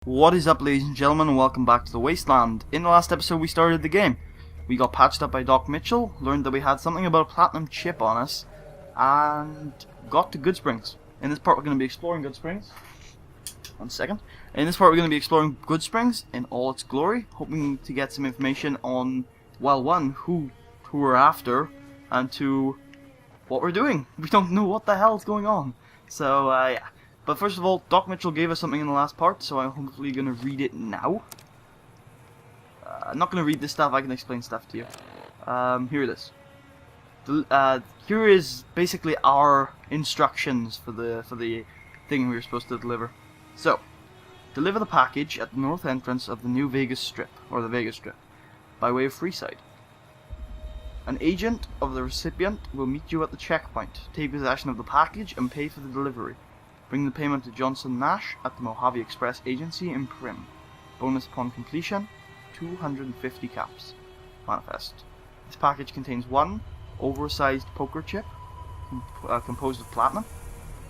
What is up, ladies and gentlemen, and welcome back to the Wasteland. In the last episode we started the game. We got patched up by Doc Mitchell, learned that we had something about a platinum chip on us, and got to Goodsprings. In this part we're going to be exploring Goodsprings. One second. In this part we're going to be exploring Goodsprings in all its glory, hoping to get some information on, well, one, who we're after, and two, what we're doing. We don't know what the hell's going on. So, yeah. But first of all, Doc Mitchell gave us something in the last part, so I'm hopefully going to read it now. I'm not going to read this stuff, I can explain stuff to you. Here it is. Here is basically our instructions for the thing we were supposed to deliver. So, deliver the package at the north entrance of the new Vegas Strip, or the Vegas Strip, by way of Freeside. An agent of the recipient will meet you at the checkpoint, take possession of the package, and pay for the delivery. Bring the payment to Johnson Nash at the Mojave Express Agency in Prim. Bonus upon completion, 250 caps. Manifest. This package contains one oversized poker chip composed of platinum.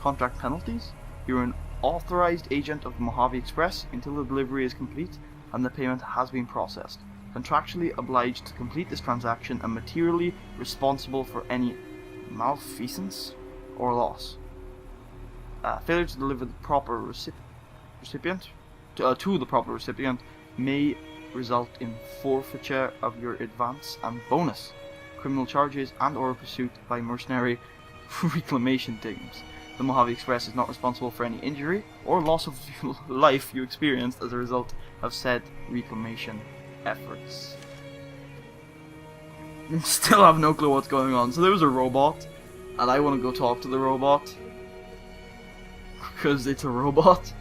Contract penalties. You're an authorized agent of the Mojave Express until the delivery is complete and the payment has been processed. Contractually obliged to complete this transaction and materially responsible for any malfeasance or loss. Failure to deliver the proper recipient to the proper recipient may result in forfeiture of your advance and bonus, criminal charges, and/or pursuit by mercenary reclamation teams. The Mojave Express is not responsible for any injury or loss of life you experienced as a result of said reclamation efforts. Still have no clue what's going on. So there was a robot, and I want to go talk to the robot. Because it's a robot.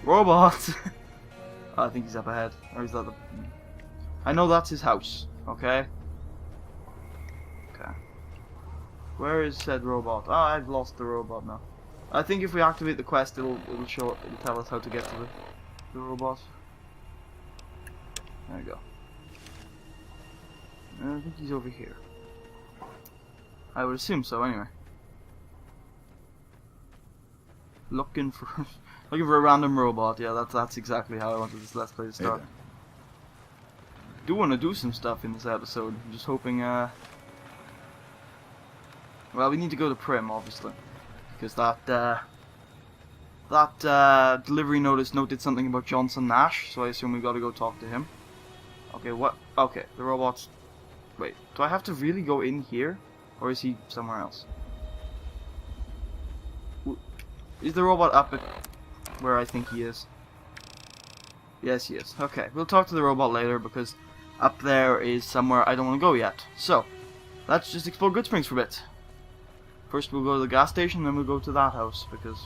Robot! Oh, I think he's up ahead. Or is that the... I know that's his house. Okay? Okay. Where is said robot? Oh, I've lost the robot now. I think if we activate the quest, it'll tell us how to get to the robot. There we go. I think he's over here. I would assume so, anyway. Looking for a random robot. Yeah, that's exactly how I wanted this Let's Play to start. Do want to do some stuff in this episode. I'm just hoping. Well, we need to go to Prim, obviously, because that delivery notice noted something about Johnson Nash, so I assume we got to go talk to him. Okay, what? Okay, the robot's. Wait, do I have to really go in here, or is he somewhere else? Is the robot up at where I think he is? Yes, he is. Okay, we'll talk to the robot later because up there is somewhere I don't want to go yet. So, let's just explore Goodsprings for a bit. First we'll go to the gas station, then we'll go to that house because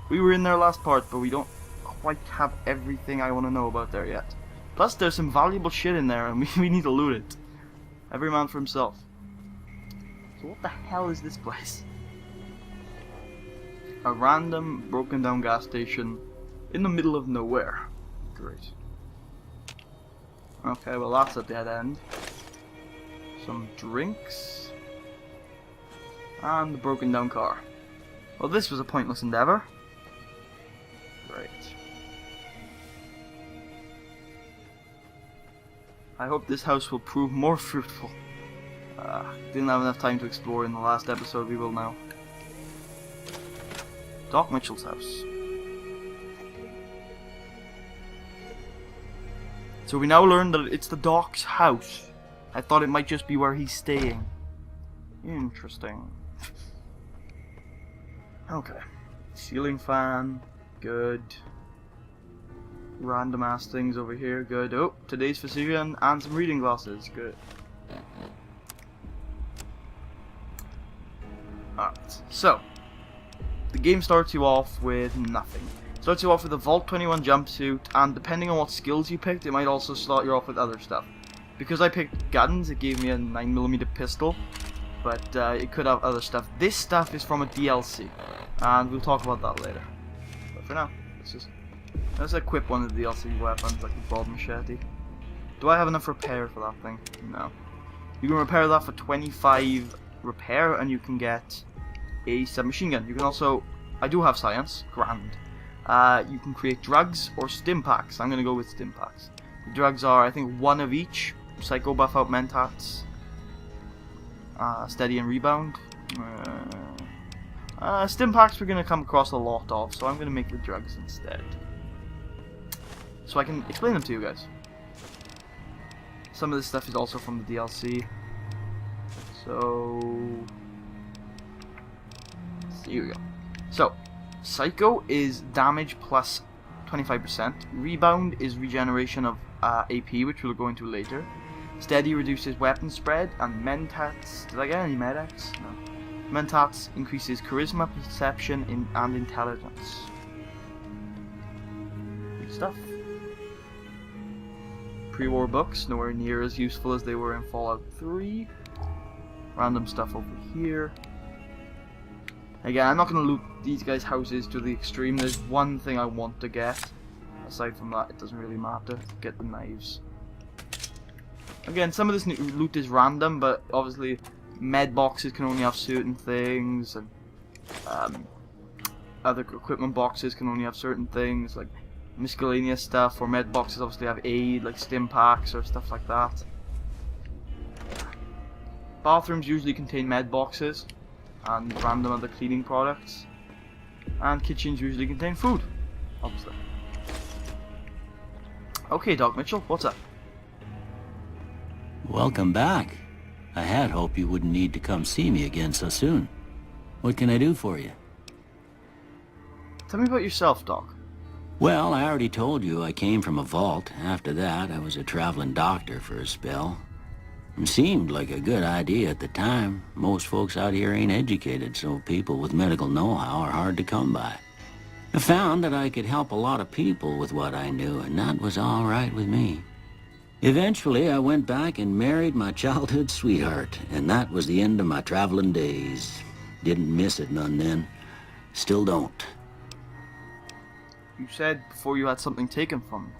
we were in there last part, but we don't quite have everything I want to know about there yet. Plus, there's some valuable shit in there and we need to loot it. Every man for himself. So what the hell is this place? A random broken down gas station in the middle of nowhere. Great. Okay, well that's a dead end. Some drinks. And a broken down car. Well, this was a pointless endeavor. Great. I hope this house will prove more fruitful. Didn't have enough time to explore in the last episode, we will now. Doc Mitchell's house. So we now learn that it's the Doc's house. I thought it might just be where he's staying. Interesting. Okay. Ceiling fan. Good. Random ass things over here. Good. Oh, today's Facilian and some reading glasses. Good. Alright. So. The game starts you off with nothing. Starts you off with a Vault 21 jumpsuit, and depending on what skills you picked, it might also start you off with other stuff. Because I picked guns, it gave me a 9mm pistol, but it could have other stuff. This stuff is from a DLC, and we'll talk about that later. But for now, let's equip one of the DLC weapons, like the broad machete. Do I have enough repair for that thing? No. You can repair that for 25 repair, and you can get a submachine gun. You can also, I do have science, grand. you can create drugs or stim packs. I'm going to go with stim packs. The drugs are, I think, one of each. Psycho buff out mentats. Steady and rebound. Stim packs we're going to come across a lot of, so I'm going to make the drugs instead. So I can explain them to you guys. Some of this stuff is also from the DLC. So here we go. So, Psycho is damage plus 25%. Rebound is regeneration of AP, which we'll go into later. Steady reduces weapon spread, and Mentats. Did I get any Medics? No. Mentats increases charisma, perception, and intelligence. Good stuff. Pre-war books, nowhere near as useful as they were in Fallout 3. Random stuff over here. Again, I'm not going to loot these guys' houses to the extreme. There's one thing I want to get. Aside from that, it doesn't really matter. Get the knives. Again, some of this loot is random, but obviously med boxes can only have certain things, and other equipment boxes can only have certain things, like miscellaneous stuff, or med boxes obviously have aid, like stim packs or stuff like that. Bathrooms usually contain med boxes and random other cleaning products, and kitchens usually contain food, obviously. Okay, Doc Mitchell, what's up? Welcome back. I had hoped you wouldn't need to come see me again so soon. What can I do for you? Tell me about yourself, Doc. Well, I already told you I came from a vault. After that, I was a traveling doctor for a spell. It seemed like a good idea at the time. Most folks out here ain't educated, so people with medical know-how are hard to come by. I found that I could help a lot of people with what I knew, and that was all right with me. Eventually, I went back and married my childhood sweetheart, and that was the end of my traveling days. Didn't miss it none then. Still don't. You said before you had something taken from you.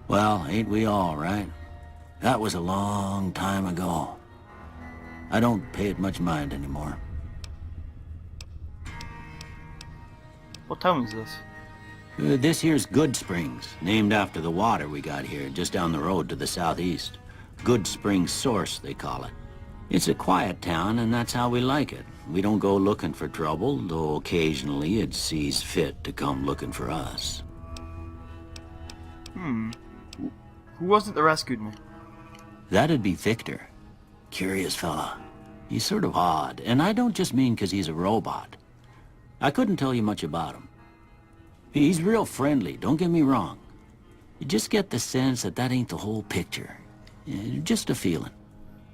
Well, ain't we all, right? That was a long time ago. I don't pay it much mind anymore. What town is this? This here's Goodsprings, named after the water we got here, just down the road to the southeast. Goodsprings Source, they call it. It's a quiet town, and that's how we like it. We don't go looking for trouble, though occasionally it sees fit to come looking for us. Who was it that rescued me? That'd be Victor. Curious fella. He's sort of odd, and I don't just mean 'cause he's a robot. I couldn't tell you much about him. He's real friendly, don't get me wrong. You just get the sense that that ain't the whole picture. Just a feeling.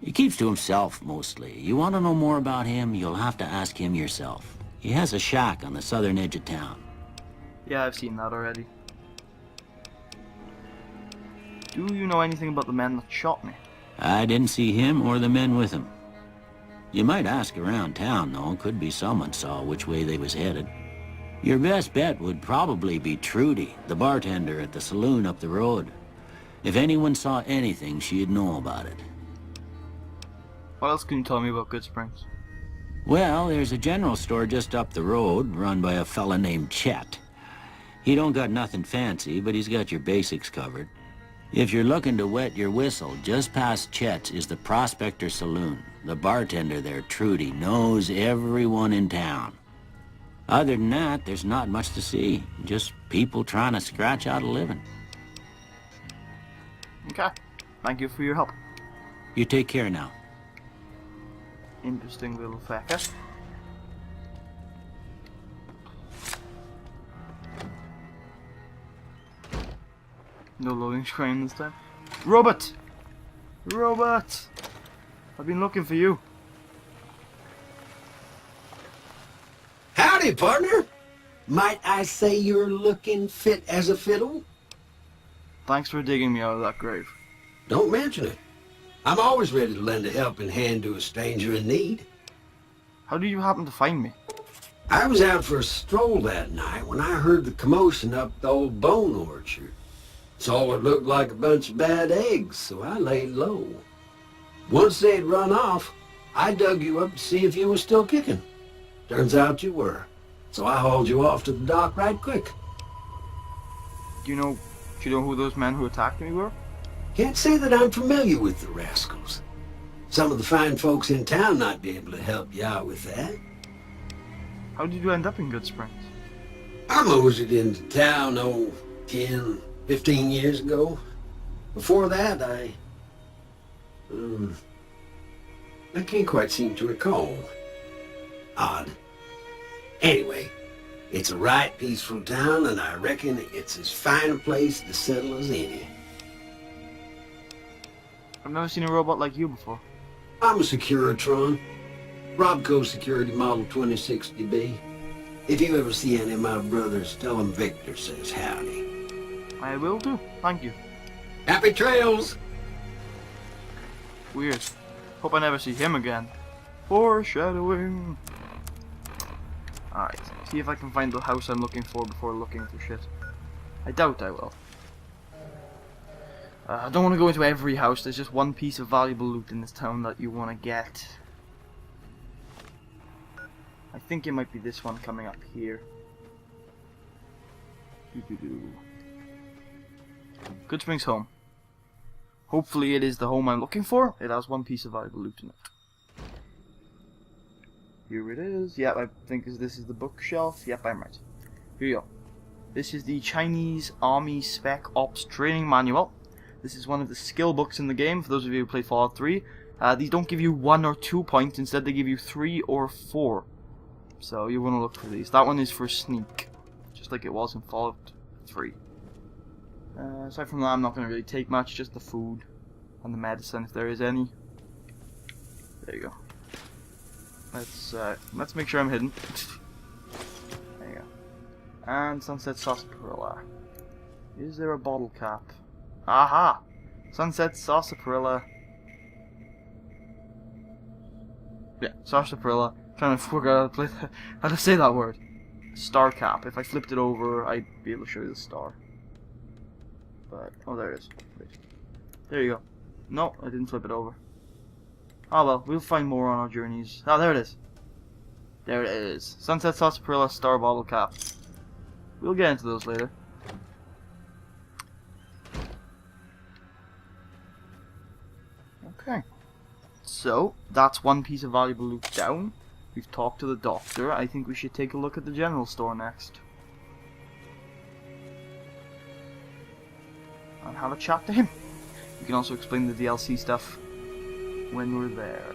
He keeps to himself, mostly. You want to know more about him, you'll have to ask him yourself. He has a shack on the southern edge of town. Yeah, I've seen that already. Do you know anything about the men that shot me? I didn't see him or the men with him. You might ask around town, though. Could be someone saw which way they was headed. Your best bet would probably be Trudy, the bartender at the saloon up the road. If anyone saw anything, she'd know about it. What else can you tell me about Goodsprings? Well, there's a general store just up the road, run by a fella named Chet. He don't got nothing fancy, but he's got your basics covered. If you're looking to wet your whistle, just past Chet's is the Prospector Saloon. The bartender there, Trudy, knows everyone in town. Other than that, there's not much to see. Just people trying to scratch out a living. Okay. Thank you for your help. You take care now. Interesting little fecker. No loading screen this time. Robot! Robot! I've been looking for you. Howdy, partner. Might I say you're looking fit as a fiddle? Thanks for digging me out of that grave. Don't mention it. I'm always ready to lend a helping hand to a stranger in need. How did you happen to find me? I was out for a stroll that night when I heard the commotion up the old bone orchard. Saw what looked like a bunch of bad eggs, so I laid low. Once they'd run off, I dug you up to see if you were still kicking. Turns out you were, so I hauled you off to the dock right quick. Do you know who those men who attacked me were? Can't say that I'm familiar with the rascals. Some of the fine folks in town might be able to help you out with that. How did you end up in Goodsprings? I moseyed into town, 10, 15 years ago. Before that, I can't quite seem to recall. Odd. Anyway, it's a right peaceful town, and I reckon it's as fine a place to settle as any. I've never seen a robot like you before. I'm a Securitron. Robco Security Model 2060B. If you ever see any of my brothers, tell them Victor says howdy. I will do. Thank you. Happy trails! Weird. Hope I never see him again. Foreshadowing. Alright, see if I can find the house I'm looking for before looking for shit. I doubt I will. I don't want to go into every house. There's just one piece of valuable loot in this town that you want to get. I think it might be this one coming up here. Goodsprings home. Hopefully it is the home I'm looking for. It has one piece of valuable loot in it. Here it is. Yep, I think this is the bookshelf. Yep, I'm right. Here you go. This is the Chinese Army Spec Ops Training Manual. This is one of the skill books in the game, for those of you who played Fallout 3. These don't give you 1 or 2 points, instead they give you 3 or 4. So you want to look for these. That one is for sneak, just like it was in Fallout 3. Aside from that, I'm not going to really take much, just the food and the medicine, if there is any. There you go. Let's make sure I'm hidden. There you go. And Sunset Sarsaparilla. Is there a bottle cap? Aha! Sunset Sarsaparilla. Yeah, Sarsaparilla. Trying to figure out how to say that word. Star cap. If I flipped it over, I'd be able to show you the star. But oh, there it is. Wait. There you go. No, I didn't flip it over. Oh well, we'll find more on our journeys. Oh, there it is. There it is. Sunset Sarsaparilla Star Bottle Cap. We'll get into those later. Okay. So, that's one piece of valuable loot down. We've talked to the doctor. I think we should take a look at the general store next. And have a chat to him. We can also explain the DLC stuff when we're there.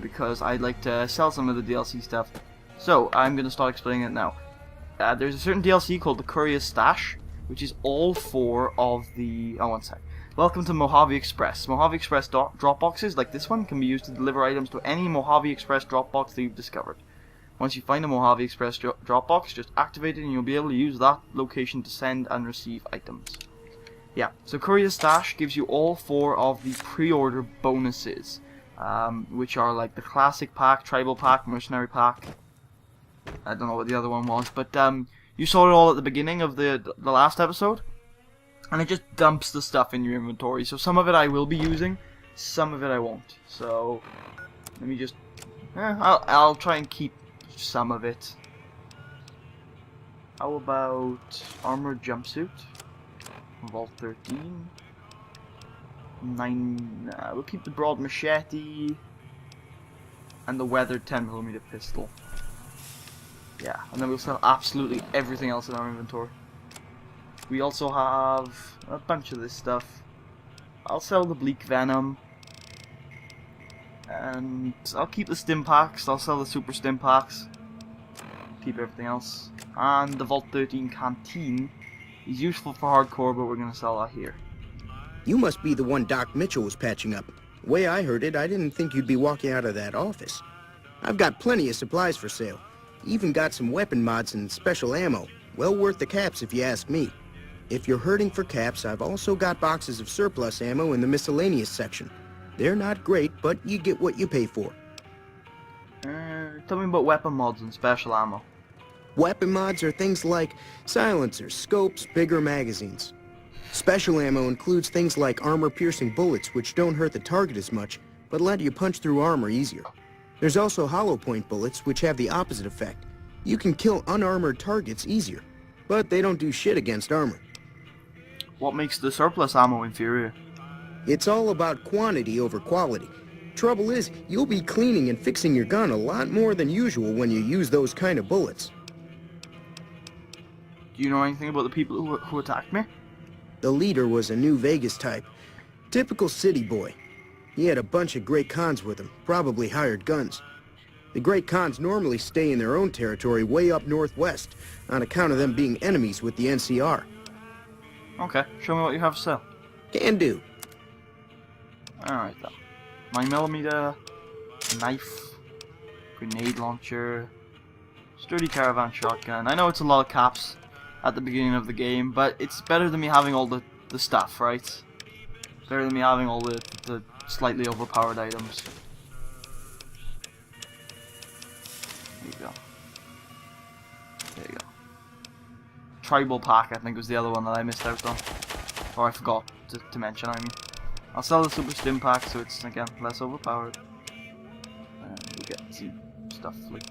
Because I'd like to sell some of the DLC stuff. So, I'm going to start explaining it now. There's a certain DLC called the Courier Stash, which is all 4 of the... Oh, one sec. Welcome to Mojave Express. Mojave Express drop boxes, like this one, can be used to deliver items to any Mojave Express drop box that you've discovered. Once you find a Mojave Express drop box, just activate it and you'll be able to use that location to send and receive items. Yeah, so Courier Stash gives you all 4 of the pre-order bonuses, which are like the Classic Pack, Tribal Pack, Mercenary Pack. I don't know what the other one was, but you saw it all at the beginning of the last episode. And it just dumps the stuff in your inventory. So some of it I will be using, some of it I won't. So let me just... I'll try and keep some of it. How about armored jumpsuit? Vault 13. 9... we'll keep the broad machete. And the weathered 10mm pistol. Yeah, and then we'll sell absolutely everything else in our inventory. We also have a bunch of this stuff. I'll sell the Bleak Venom. And I'll keep the Stim Packs. I'll sell the Super Stim Packs. Keep everything else. And the Vault 13 Canteen is useful for hardcore, but we're going to sell that here. You must be the one Doc Mitchell was patching up. The way I heard it, I didn't think you'd be walking out of that office. I've got plenty of supplies for sale. Even got some weapon mods and special ammo. Well worth the caps if you ask me. If you're hurting for caps, I've also got boxes of surplus ammo in the miscellaneous section. They're not great, but you get what you pay for. Tell me about weapon mods and special ammo. Weapon mods are things like silencers, scopes, bigger magazines. Special ammo includes things like armor-piercing bullets, which don't hurt the target as much, but let you punch through armor easier. There's also hollow point bullets, which have the opposite effect. You can kill unarmored targets easier. but they don't do shit against armor. What makes the surplus ammo inferior? It's all about quantity over quality. Trouble is, you'll be cleaning and fixing your gun a lot more than usual when you use those kind of bullets. Do you know anything about the people who attacked me? The leader was a New Vegas type. Typical city boy. He had a bunch of Great Khans with him, probably hired guns. The Great Khans normally stay in their own territory way up northwest, on account of them being enemies with the NCR. Okay, show me what you have to sell. Can do. Alright then. 9mm, knife, grenade launcher, sturdy caravan shotgun. I know it's a lot of caps at the beginning of the game, but it's better than me having all the stuff, right? Better than me having all the slightly overpowered items. There you go. There you go. Tribal pack, I think, was the other one that I missed out on. Or I forgot to mention, I mean. I'll sell the super stim pack so it's, again, less overpowered. And we get some stuff like...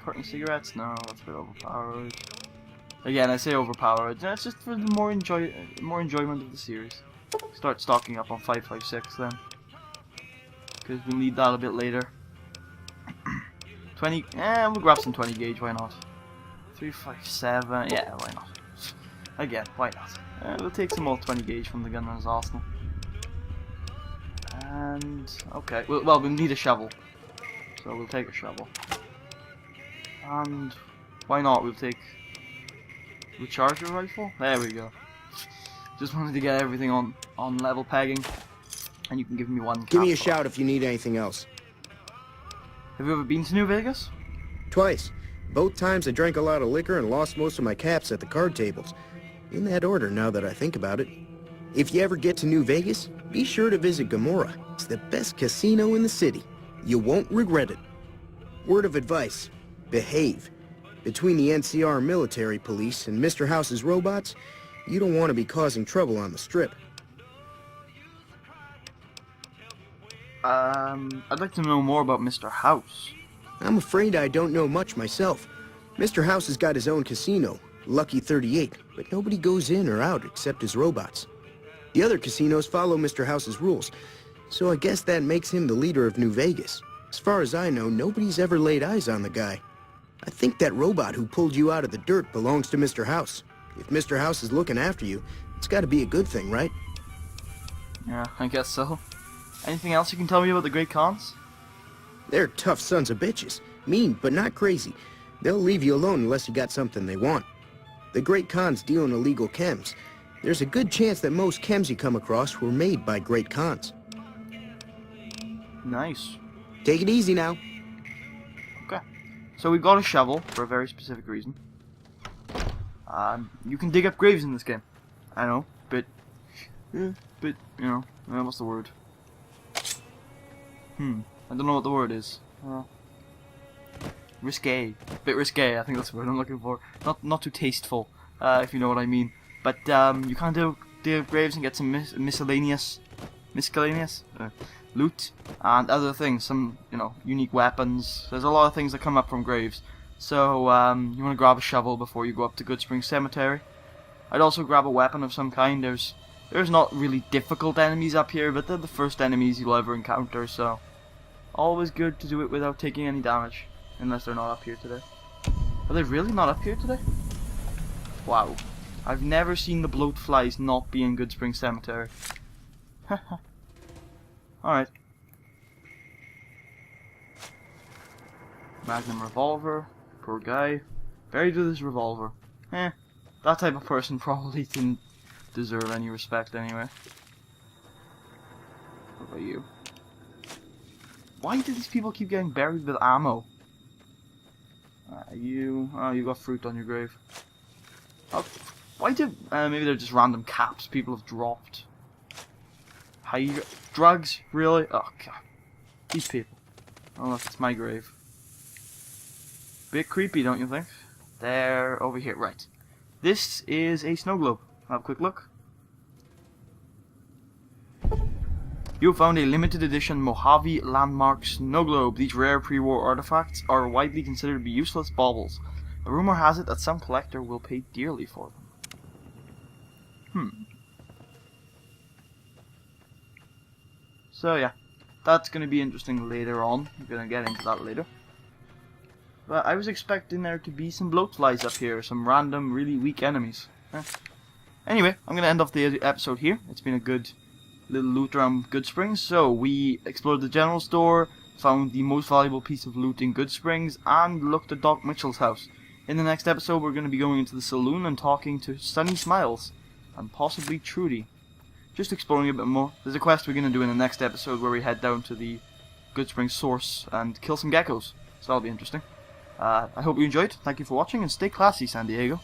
Carton cigarettes? No, that's a bit overpowered. Again, I say overpowered. That's just for the more enjoyment of the series. Start stocking up on 5.56 then. Because we'll need that a bit later. 20... we'll grab some 20 gauge, why not? 3.57, yeah, why not? Again, why not? We'll take some more 20 gauge from the gunman's arsenal. And... okay, well, we'll need a shovel. So we'll take a shovel. And... why not? We'll take... recharger rifle? There we go. Just wanted to get everything on level pegging. And you can give me one cap. Give me a shout if you need anything else. Have you ever been to New Vegas? Twice. Both times I drank a lot of liquor and lost most of my caps at the card tables. In that order, now that I think about it. If you ever get to New Vegas, be sure to visit Gomorrah. It's the best casino in the city. You won't regret it. Word of advice, behave. Between the NCR military police and Mr. House's robots, you don't want to be causing trouble on the strip. I'd like to know more about Mr. House. I'm afraid I don't know much myself. Mr. House has got his own casino, Lucky 38, but nobody goes in or out except his robots. The other casinos follow Mr. House's rules, so I guess that makes him the leader of New Vegas. As far as I know, nobody's ever laid eyes on the guy. I think that robot who pulled you out of the dirt belongs to Mr. House. If Mr. House is looking after you, it's got to be a good thing, right? Yeah, I guess so. Anything else you can tell me about the Great Khans? They're tough sons of bitches. Mean, but not crazy. They'll leave you alone unless you got something they want. The Great Khans deal in illegal chems. There's a good chance that most chems you come across were made by Great Khans. Nice. Take it easy now. Okay. So we got a shovel for a very specific reason. You can dig up graves in this game. I know, but you know, what's the word? I don't know what the word is. Risque. Bit risque, I think that's the word I'm looking for. Not too tasteful, if you know what I mean. But you can dig up graves and get some miscellaneous loot and other things. Some, you know, unique weapons. There's a lot of things that come up from graves. So you want to grab a shovel before you go up to Goodsprings Cemetery. I'd also grab a weapon of some kind. There's not really difficult enemies up here, but they're the first enemies you'll ever encounter, so always good to do it without taking any damage, unless they're not up here today. Are they really not up here today? Wow. I've never seen the bloat flies not be in Goodsprings Cemetery. Alright. Magnum revolver. Poor guy. Buried with his revolver. That type of person probably didn't deserve any respect anyway. What about you? Why do these people keep getting buried with ammo? You got fruit on your grave. Oh, why do... maybe they're just random caps people have dropped. Drugs? Really? Oh, God. These people. Unless it's my grave. Bit creepy, don't you think? They're over here. Right. This is a snow globe. Have a quick look. You have found a limited edition Mojave Landmark Snow Globe. These rare pre-war artifacts are widely considered to be useless baubles. A rumor has it that some collector will pay dearly for them. So yeah, that's going to be interesting later on. I'm going to get into that later. But I was expecting there to be some bloatflies up here, some random, really weak enemies. Anyway, I'm going to end off the episode here. It's been a good little loot around Goodsprings. So, we explored the general store, found the most valuable piece of loot in Goodsprings, and looked at Doc Mitchell's house. In the next episode, we're going to be going into the saloon and talking to Sunny Smiles, and possibly Trudy. Just exploring a bit more. There's a quest we're going to do in the next episode where we head down to the Goodsprings source and kill some geckos. So that'll be interesting. I hope you enjoyed. Thank you for watching, and stay classy, San Diego.